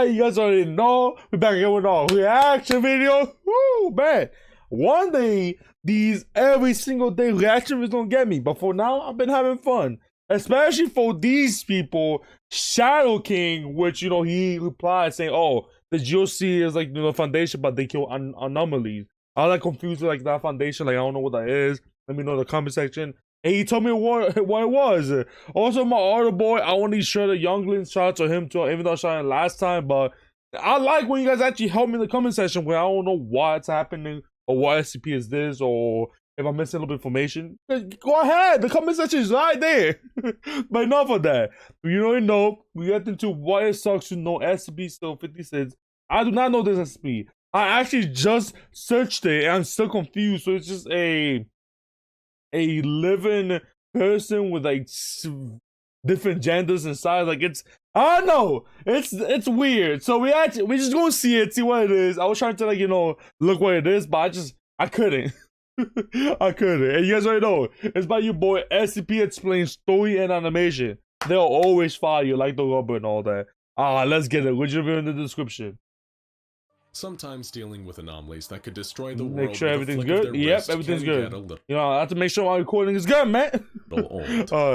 Alright, you guys already know. We're back here with our reaction video. Woo, man. One day, these every single day reaction videos don't get me. But for now, I've been having fun. Especially for these people. Shadow King, which, you know, he replied saying, oh, the GOC is like, you know, the foundation, but they kill anomalies. I was like confused with like that foundation. Like, I don't know what that is. Let me know in the comment section. And he told me what it was. Also, my other boy, I want to share the youngling shots of him too, even though I shot it last time. But I like when you guys actually help me in the comment section where I don't know what's happening or what SCP is this or if I'm missing a little bit of information. Go ahead, the comment section is right there. But enough of that. You already know, we get into why it sucks to know SCP-056. I do not know this SCP. I actually just searched it and I'm still confused. So it's just a living person with like different genders inside. Like it's, I don't know, it's weird. So we just gonna see it, see what it is. I was trying to like, you know, look what it is, but I couldn't. I couldn't. And you guys already know it's by your boy SCP Explains Story and Animation. They'll always follow you like the rubber and all that. Let's get it. Which review in the description. Sometimes dealing with anomalies that could destroy the world. Make sure everything's good. Yep, everything's good. You know, I have to make sure my recording is good, man.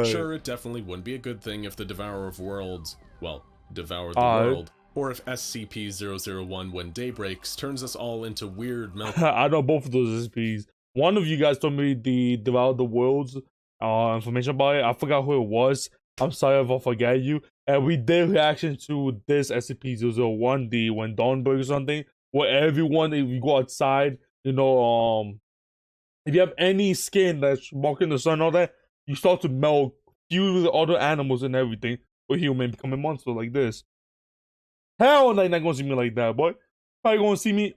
Sure, it definitely wouldn't be a good thing if the Devourer of Worlds, well, devoured the world, or if SCP-001 when day breaks turns us all into weird melt. I know both of those SCPs. One of you guys told me the Devour the Worlds information about it. I forgot who it was. I'm sorry if I forget you. And we did reaction to this SCP-001, the when dawn breaks or something, where everyone, if you go outside, you know, if you have any skin that's walking the sun and all that, you start to melt, fuse with other animals and everything, or human become a monster like this. Hell, they're not gonna see me like that, boy. Probably gonna see me.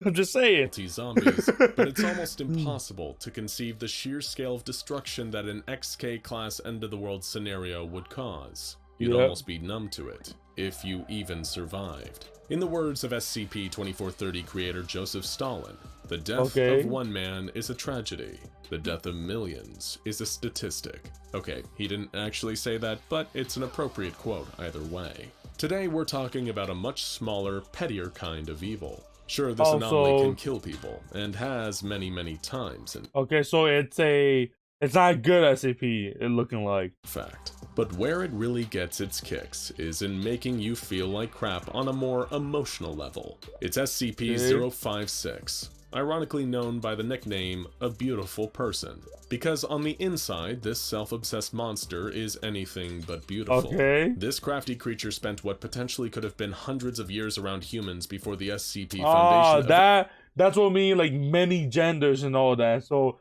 I'm just saying. Zombies, but it's almost impossible to conceive the sheer scale of destruction that an XK-class end-of-the-world scenario would cause. You'd almost be numb to it, if you even survived. In the words of SCP-2430 creator Joseph Stalin, the death of one man is a tragedy. The death of millions is a statistic. Okay, he didn't actually say that, but it's an appropriate quote either way. Today we're talking about a much smaller, pettier kind of evil. Sure, this anomaly can kill people, and has many times. Okay, so it's not good SCP, it looking like. Fact. But where it really gets its kicks is in making you feel like crap on a more emotional level. It's SCP-056. Ironically known by the nickname, A Beautiful Person. Because on the inside, this self-obsessed monster is anything but beautiful. This crafty creature spent what potentially could have been hundreds of years around humans before the SCP Foundation. That's what I mean, like many genders and all that. So,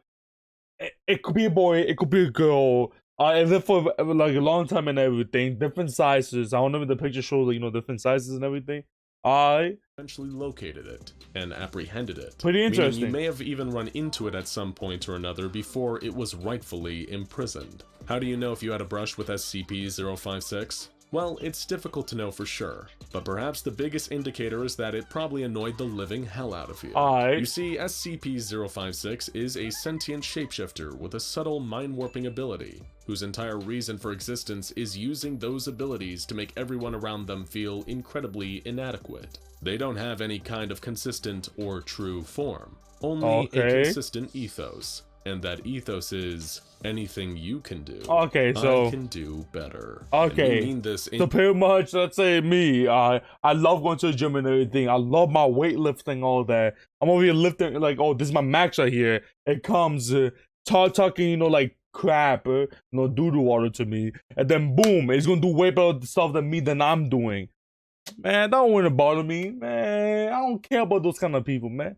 it could be a boy, it could be a girl. It lived for like a long time and everything. Different sizes. I don't know if the picture shows, like, you know, different sizes and everything. I eventually located it and apprehended it. Pretty interesting. Meaning you may have even run into it at some point or another before it was rightfully imprisoned. How do you know if you had a brush with SCP-056? Well, it's difficult to know for sure, but perhaps the biggest indicator is that it probably annoyed the living hell out of you. You see, SCP-056 is a sentient shapeshifter with a subtle mind-warping ability, whose entire reason for existence is using those abilities to make everyone around them feel incredibly inadequate. They don't have any kind of consistent or true form, only a consistent ethos. And that ethos is, anything you can do, so I can do better. Mean this so pretty much, let's say me, I love going to the gym and everything. I love my weightlifting, all that. I'm over here lifting, like, oh, this is my max right here. It comes talking, you know, like crap, you know, doo-doo water to me. And then boom, it's gonna do way better stuff than I'm doing. Man, that don't want to bother me, man. I don't care about those kind of people, man.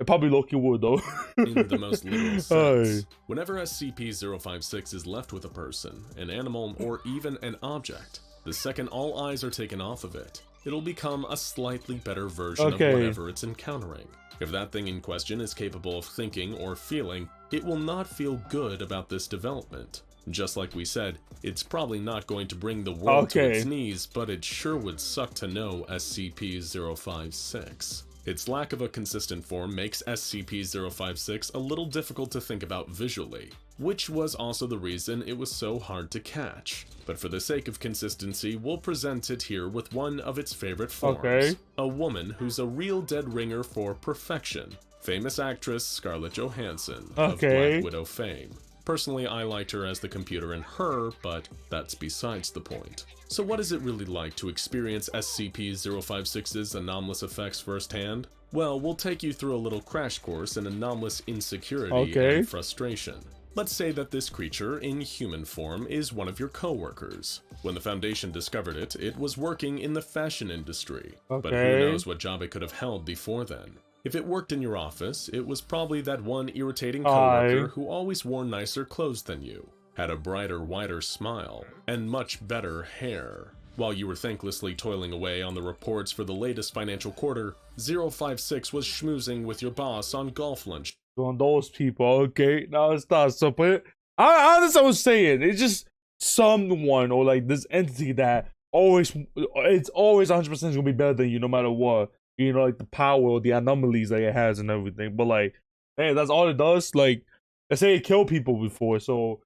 It probably low-key would, though. In the most literal sense, whenever SCP-056 is left with a person, an animal, or even an object, the second all eyes are taken off of it, it'll become a slightly better version of whatever it's encountering. If that thing in question is capable of thinking or feeling, it will not feel good about this development. Just like we said, it's probably not going to bring the world to its knees, but it sure would suck to know SCP-056. Its lack of a consistent form makes SCP-056 a little difficult to think about visually, which was also the reason it was so hard to catch. But for the sake of consistency, we'll present it here with one of its favorite forms. Okay. A woman who's a real dead ringer for perfection. Famous actress Scarlett Johansson of Black Widow fame. Personally, I liked her as the computer in Her, but that's besides the point. So what is it really like to experience SCP-056's anomalous effects firsthand? Well, we'll take you through a little crash course in anomalous insecurity and frustration. Let's say that this creature, in human form, is one of your co-workers. When the Foundation discovered it, it was working in the fashion industry. But who knows what job it could have held before then. If it worked in your office, it was probably that one irritating coworker who always wore nicer clothes than you, had a brighter, wider smile, and much better hair. While you were thanklessly toiling away on the reports for the latest financial quarter, 056 was schmoozing with your boss on golf lunch. On those people, okay? Now it's not so, but I understand what I was saying. It's just someone or like this entity that it's always 100% gonna be better than you no matter what. You know, like the power or the anomalies that it has and everything. But like, hey, that's all it does. Like, let's say it killed people before, so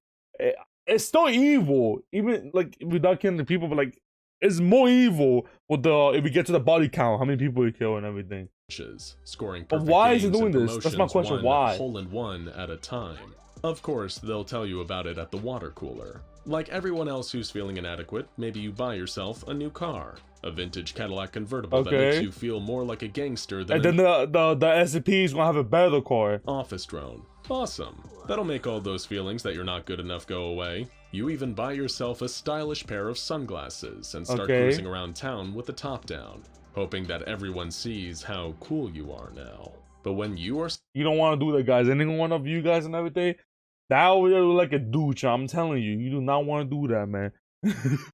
it's still evil. Even like without killing the people, but like it's more evil with the if we get to the body count, how many people we kill and everything. Scoring but why is it doing this? That's my question. Why? Hole in one at a time. Of course, they'll tell you about it at the water cooler. Like everyone else who's feeling inadequate, maybe you buy yourself a new car. A vintage Cadillac convertible that makes you feel more like a gangster than and then the SCP is gonna have a better car. Office drone. Awesome. That'll make all those feelings that you're not good enough go away. You even buy yourself a stylish pair of sunglasses and start cruising around town with the top down, hoping that everyone sees how cool you are now. But when you are... You don't want to do that, guys. Any one of you guys and everything, that would look like a douche. I'm telling you. You do not want to do that, man.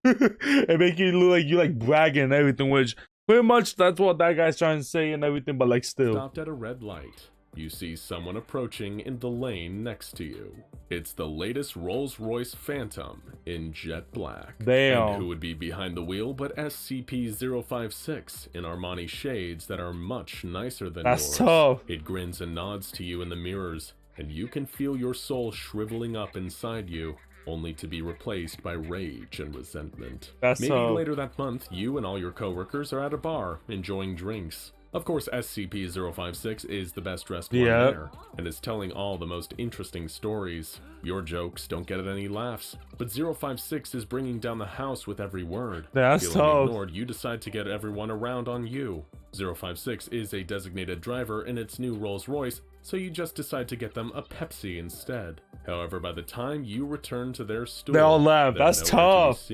It make you look like you like bragging and everything, which pretty much that's what that guy's trying to say and everything, but like still. Stopped at a red light. You see someone approaching in the lane next to you. It's the latest Rolls-Royce Phantom in jet black. Damn. And who would be behind the wheel but SCP-056 in Armani shades that are much nicer than yours. That's tough. It grins and nods to you in the mirrors, and you can feel your soul shriveling up inside you, only to be replaced by rage and resentment. Maybe later that month, you and all your coworkers are at a bar, enjoying drinks. Of course, SCP-056 is the best dressed one there, and is telling all the most interesting stories. Your jokes don't get any laughs, but 056 is bringing down the house with every word. That's Feeling ignored, you decide to get everyone around on you. 056 is a designated driver in its new Rolls-Royce, so you just decide to get them a Pepsi instead. However, by the time you return to their store, they all laugh. That's tough.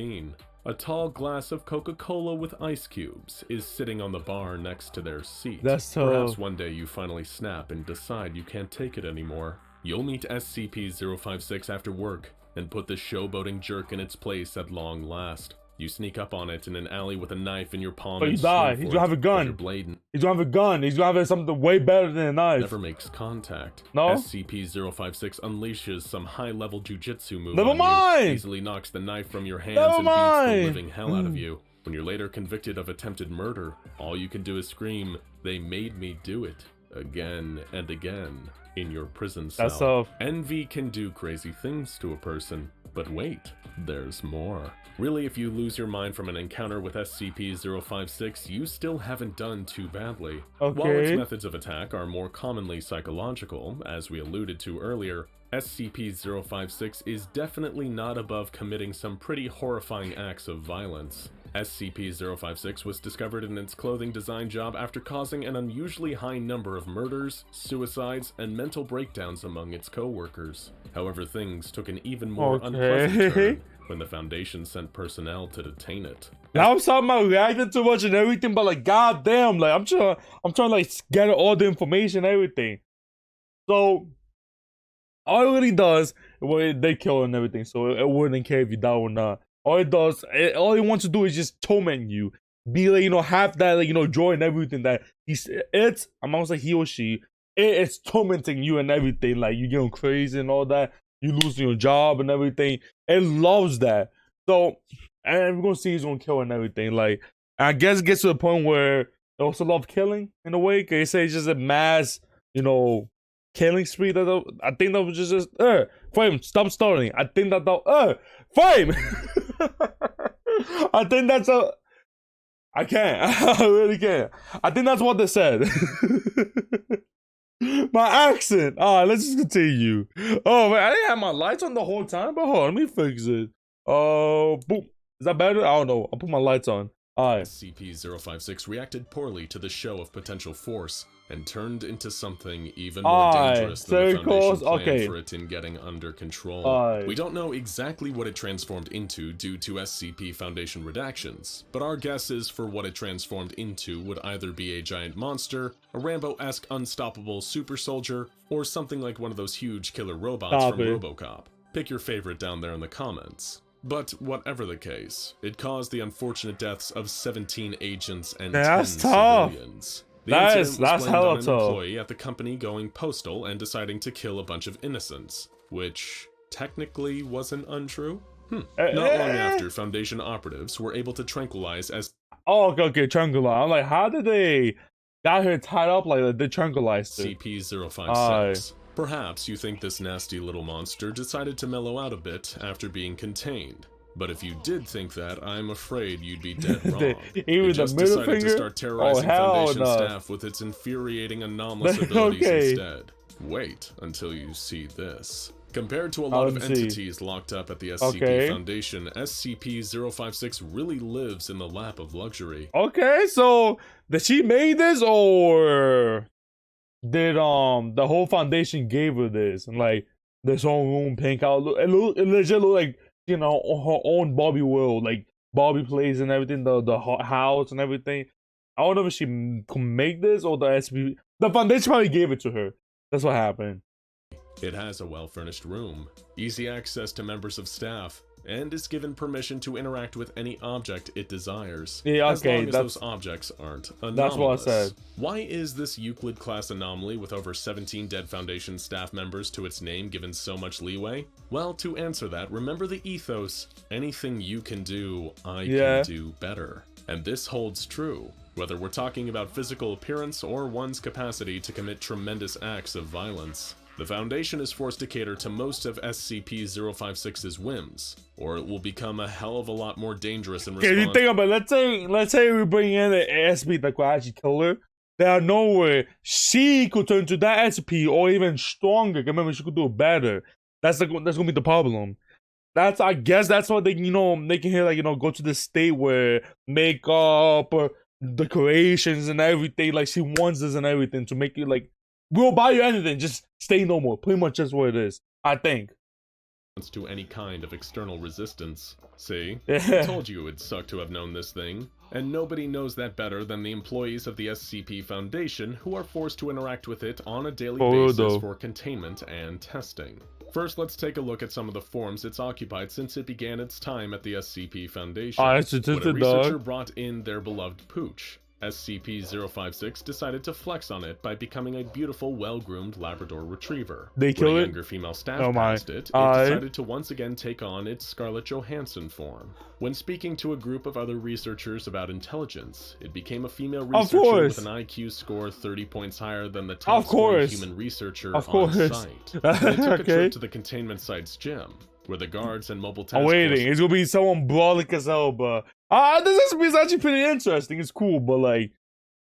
A tall glass of Coca-Cola with ice cubes is sitting on the bar next to their seat. That's tough. Perhaps one day you finally snap and decide you can't take it anymore. You'll meet SCP-056 after work and put the showboating jerk in its place at long last. You sneak up on it in an alley with a knife in your palm. But you die. He's gonna have a gun. He's gonna have a gun. He's gonna have something way better than a knife. Never makes contact. No. SCP-056 unleashes some high-level jujitsu move. Never mind. Easily knocks the knife from your hands and beats the living hell out of you. When you're later convicted of attempted murder, all you can do is scream, "They made me do it," again and again in your prison cell. That's tough. Envy can do crazy things to a person, but wait, there's more. Really, if you lose your mind from an encounter with SCP-056, you still haven't done too badly. While its methods of attack are more commonly psychological, as we alluded to earlier, SCP-056 is definitely not above committing some pretty horrifying acts of violence. SCP-056 was discovered in its clothing design job after causing an unusually high number of murders, suicides, and mental breakdowns among its co-workers. However, things took an even more unpleasant turn when the Foundation sent personnel to detain it. Now I'm talking about reacting too much and everything, but like goddamn, like I'm trying to like get all the information and everything. So all it really does, well, they kill and everything, so it wouldn't care if you die or not. All it does, all it wants to do is just torment you. Be like, have that, like, joy and everything that I'm gonna say he or she, it's tormenting you and everything. Like, you getting crazy and all that. You losing your job and everything. It loves that. So, and we're gonna see he's gonna kill and everything. Like, I guess it gets to the point where They also love killing in a way. Cause they say it's just a mass, killing spree. I think that was just Flame, stop starting. I think that Flame. I think that's I can't. I really can't. I think that's what they said. My accent. Alright, let's just continue. Oh man, I didn't have my lights on the whole time, but hold on, let me fix it. Boom. Is that better? I don't know. I'll put my lights on. Alright. SCP-056 reacted poorly to the show of potential force and turned into something even more dangerous than the Foundation planned for it in getting under control. We don't know exactly what it transformed into due to SCP Foundation redactions, but our guesses for what it transformed into would either be a giant monster, a Rambo-esque unstoppable super soldier, or something like one of those huge killer robots from RoboCop. Pick your favorite down there in the comments. But whatever the case, it caused the unfortunate deaths of 17 agents and 10 civilians. That's hella tough. An employee at the company going postal and deciding to kill a bunch of innocents, which technically wasn't untrue. Not long after, Foundation operatives were able to tranquilize as okay, tranquilize. I'm like, how did they got her tied up like that? They tranquilized her. SCP-056. Perhaps you think this nasty little monster decided to mellow out a bit after being contained. But if you did think that, I'm afraid you'd be dead wrong. It just decided to start terrorizing Foundation staff with its infuriating anomalous abilities instead. Wait until you see this. Compared to a lot of entities locked up at the SCP Foundation, SCP-056 really lives in the lap of luxury. Okay, so did she make this, or did the whole Foundation gave her this, and like this whole room pink out? It legit look like, her own Bobby world, like Bobby plays and everything, the house and everything. I don't know if she could make this or the Foundation probably gave it to her. That's what happened. It has a well-furnished room, easy access to members of staff, and is given permission to interact with any object it desires. Yeah, okay, as long as those objects aren't anomalous. That's what I said. Why is this Euclid-class anomaly with over 17 dead Foundation staff members to its name given so much leeway? Well, to answer that, remember the ethos, anything you can do, I can do better. And this holds true, whether we're talking about physical appearance or one's capacity to commit tremendous acts of violence. The Foundation is forced to cater to most of SCP-056's whims, or it will become a hell of a lot more dangerous in response. Okay, you think about it, let's say we bring in the SCP that could actually kill her. There are no way she could turn to that SCP or even stronger. Remember, she could do it better. That's gonna be the problem. I guess that's what they, making her like, go to the state where makeup, decorations and everything, like she wants this and everything to make you like, we'll buy you anything, just stay normal. Pretty much just what it is, I think. To any kind of external resistance. See? I told you it would suck to have known this thing. And nobody knows that better than the employees of the SCP Foundation, who are forced to interact with it on a daily basis for containment and testing. First, let's take a look at some of the forms it's occupied since it began its time at the SCP Foundation. When a researcher brought in their beloved pooch, SCP-056 decided to flex on it by becoming a beautiful, well-groomed Labrador Retriever. They killed it? When a younger female staff passed it, decided to once again take on its Scarlett Johansson form. When speaking to a group of other researchers about intelligence, it became a female researcher with an IQ score 30 points higher than the top scoring human researcher on site. They took a trip to the containment site's gym, where the guards and mobile task force... it's gonna be someone brawling as hell, but this is actually pretty interesting. It's cool, but like,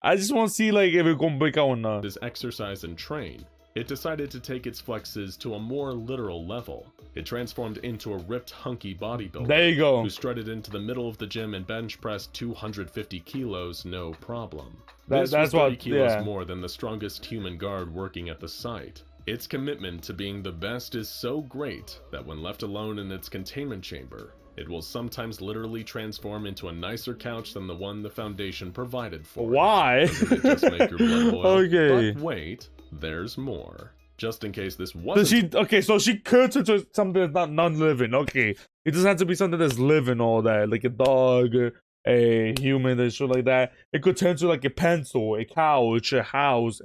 I just want to see like if it's gonna break out or not. This exercise and train, it decided to take its flexes to a more literal level. It transformed into a ripped, hunky bodybuilder. There you go. Who strutted into the middle of the gym and bench pressed 250 kilos, no problem. That's was 30 kilos more than the strongest human guard working at the site. Its commitment to being the best is so great that when left alone in its containment chamber, it will sometimes literally transform into a nicer couch than the one the Foundation provided for. Why? Doesn't it just make your blood boil? But wait, there's more. Just in case this wasn't... So she could turn to something that's not non-living. Okay. It doesn't have to be something that's living, all that. Like a dog a human and shit like that. It could turn to like a pencil, a couch, a house.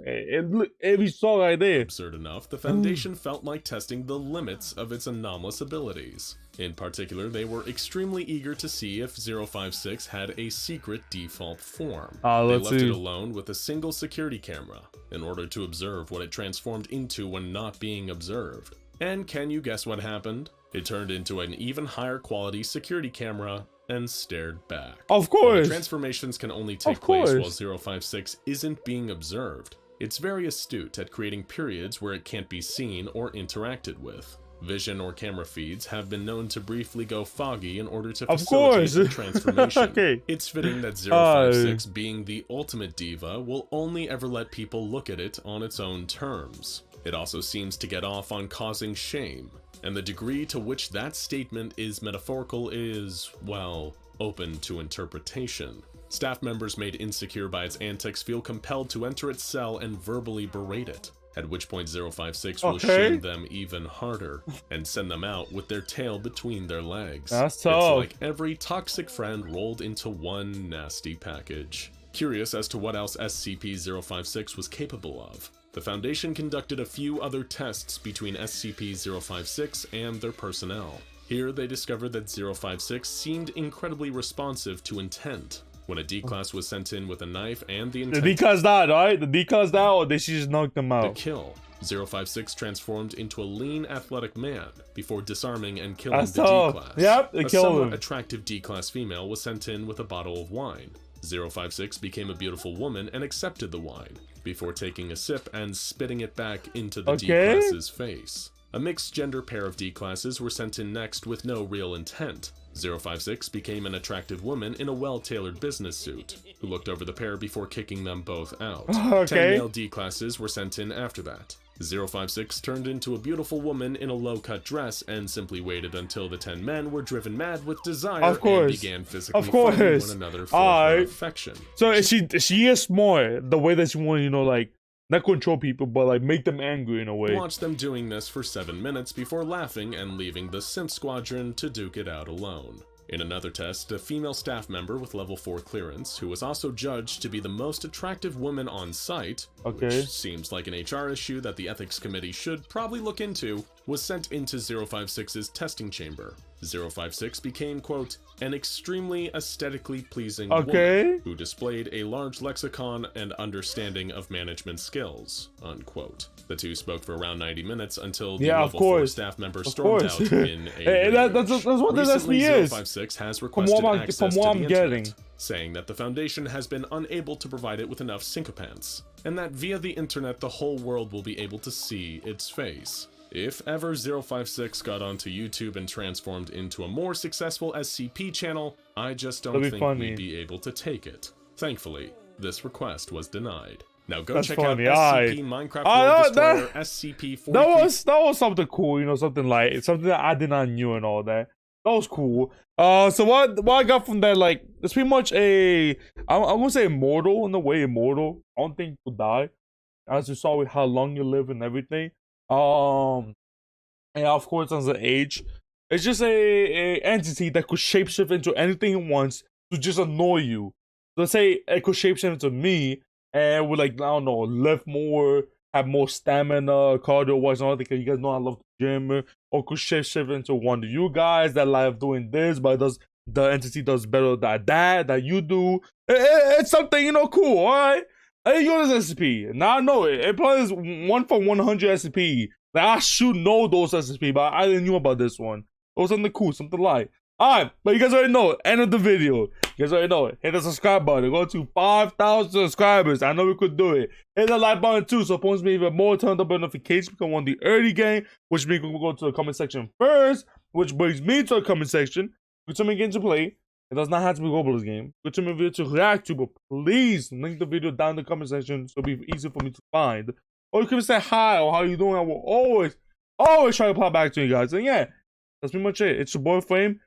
Every saw right there. Absurd enough, the Foundation felt like testing the limits of its anomalous abilities. In particular, they were extremely eager to see if 056 had a secret default form. They left it alone with a single security camera in order to observe what it transformed into when not being observed. And can you guess what happened? It turned into an even higher quality security camera and stared back. Of course! While the transformations can only take place while 056 isn't being observed, it's very astute at creating periods where it can't be seen or interacted with. Vision or camera feeds have been known to briefly go foggy in order to facilitate the transformation. Okay. It's fitting that 056, being the ultimate diva, will only ever let people look at it on its own terms. It also seems to get off on causing shame, and the degree to which that statement is metaphorical is, well, open to interpretation. Staff members made insecure by its antics feel compelled to enter its cell and verbally berate it, at which point 056 will shame them even harder and send them out with their tail between their legs. That's tough. It's like every toxic friend rolled into one nasty package. Curious as to what else SCP-056 was capable of, the Foundation conducted a few other tests between SCP-056 and their personnel. Here they discovered that 056 seemed incredibly responsive to intent. When a D-Class was sent in with a knife and the intent— The D-Class died, right? The D-Class died, or they should just knock them out? To kill, 056 transformed into a lean, athletic man before disarming and killing the D-Class. Yep, they a killed somewhat him. attractive D-Class female was sent in with a bottle of wine. 056 became a beautiful woman and accepted the wine, before taking a sip and spitting it back into the D-Class's face. A mixed-gender pair of D-Classes were sent in next with no real intent. 056 became an attractive woman in a well-tailored business suit, who looked over the pair before kicking them both out. 10 male D-Classes were sent in after that. 056 turned into a beautiful woman in a low-cut dress and simply waited until the 10 men were driven mad with desire and began physically fighting one another for her affection. So she is smart the way that she wanted, you know, like, not control people, but like make them angry in a way. Watch them doing this for 7 minutes before laughing and leaving the Simp Squadron to duke it out alone. In another test, a female staff member with level 4 clearance, who was also judged to be the most attractive woman on site, which seems like an HR issue that the ethics committee should probably look into, was sent into 056's testing chamber. 056 became, quote, an extremely aesthetically pleasing woman who displayed a large lexicon and understanding of management skills, unquote. The two spoke for around 90 minutes until the level 4 staff member stormed out in a that's what this SCP is. 056 has requested access to the internet, saying that the Foundation has been unable to provide it with enough sycophants, and that via the internet the whole world will be able to see its face. If ever 056 got onto YouTube and transformed into a more successful SCP channel, I just don't think we'd be able to take it. Thankfully, this request was denied. Now go check out SCP Minecraft World Destroyer SCP-056. That was something cool, you know, something that I did not knew and all that. That was cool. So what I got from that, like, it's pretty much I'm gonna say immortal in a way, immortal. I don't think you'll die, as you saw with how long you live and everything. And of course, as an age, it's just a entity that could shapeshift into anything it wants to just annoy you. Let's say it could shapeshift into me and would, like, I don't know, lift more, have more stamina, cardio-wise, and all that, because you guys know I love the gym. Or could shapeshift into one of you guys that like doing this, but the entity does better than that you do. It's something, you know, cool, alright? I didn't know this SCP. Now I know it. It plays 1 from 100 SCP. Like, I should know those SCP, but I didn't know about this one. It was something cool, something like. Alright, but you guys already know it. End of the video. You guys already know it. Hit the subscribe button. Go to 5,000 subscribers. I know we could do it. Hit the like button too, so it points me even more. Turn up notifications. Become one of the early game, which means we'll go to the comment section first, which brings me to the comment section. Go to me again to play. It does not have to be a Roblox game. Go to my video to react to, but please link the video down in the comment section so it'll be easy for me to find. Or you can say hi or how you doing. I will always try to reply back to you guys. And yeah, that's pretty much it. It's your boy Flame.